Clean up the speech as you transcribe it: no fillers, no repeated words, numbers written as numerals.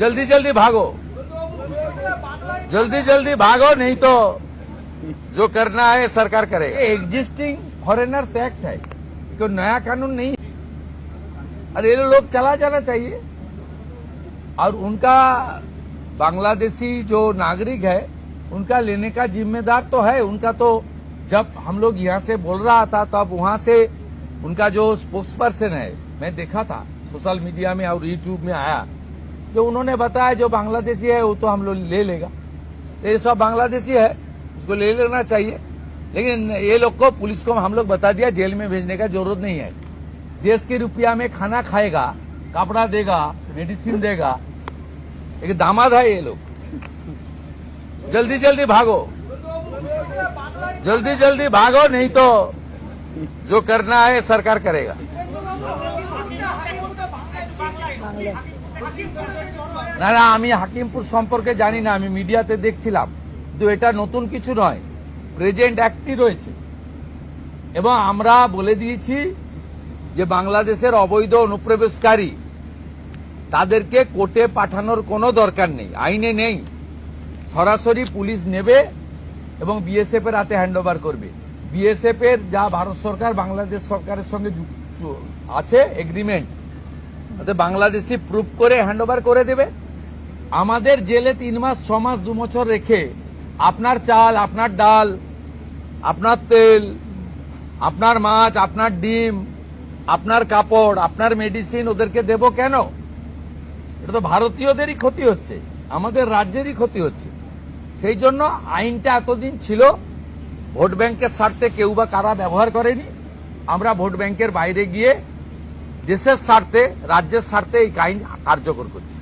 जल्दी जल्दी भागो, जल्दी जल्दी भागो, नहीं तो जो करना है सरकार करेगा। एग्जिस्टिंग फॉरेनर्स एक्ट है, कोई नया कानून नहीं है। और ये लोग चला जाना चाहिए। और उनका बांग्लादेशी जो नागरिक है उनका लेने का जिम्मेदार तो है उनका। तो जब हम लोग यहाँ से बोल रहा था तो अब वहां से उनका जो स्पोक्स पर्सन है, मैं देखा था सोशल मीडिया में और यूट्यूब में आया, जो उन्होंने बताया जो बांग्लादेशी है वो तो हम लोग ले लेगा। ये सब बांग्लादेशी है, उसको ले लेना चाहिए। लेकिन ये लोग को, पुलिस को हम लोग बता दिया जेल में भेजने का जरूरत नहीं है। देश के रुपया में खाना खाएगा, कपड़ा देगा, मेडिसिन देगा। एक दामाद है ये लोग। जल्दी जल्दी भागो, जल्दी जल्दी भागो, नहीं तो जो करना है सरकार करेगा। না না, আমি হাকিমপুর সম্পর্কে জানি না, আমি মিডিয়াতে দেখছিলাম। কিন্তু এটা নতুন কিছু নয়, প্রেজেন্ট অ্যাক্টই রয়েছে। এবং আমরা বলে দিয়েছি যে বাংলাদেশের অবৈধ অনুপ্রবেশকারী তাদেরকে কোর্টে পাঠানোর কোনো দরকার নেই, আইনে নেই। সরাসরি পুলিশ নেবে এবং বিএসএফ এর হাতে হ্যান্ডওভার করবে। বিএসএফ এর যা ভারত সরকার বাংলাদেশ সরকারের সঙ্গে আছে এগ্রিমেন্ট, তাতে বাংলাদেশি প্রুফ করে হ্যান্ডওভার করে দেবে। আমাদের জেলে 3 মাস 6 মাস 2 বছর রেখে আপনার চাল, আপনার ডাল, আপনার তেল, আপনার মাছ, আপনার ডিম, আপনার কাপড়, আপনার মেডিসিন ওদেরকে দেব কেন? এটা তো ভারতীয়দেরই ক্ষতি হচ্ছে, আমাদের রাজ্যেরই ক্ষতি হচ্ছে। সেই জন্য আইনটা এতদিন ছিল ভোট ব্যাংকের স্বার্থে কেউ বা কারা ব্যবহার করেনি। আমরা ভোট ব্যাংকের বাইরে গিয়ে দেশের স্বার্থে, রাজ্যের স্বার্থে এই আইন কার্যকর করছি।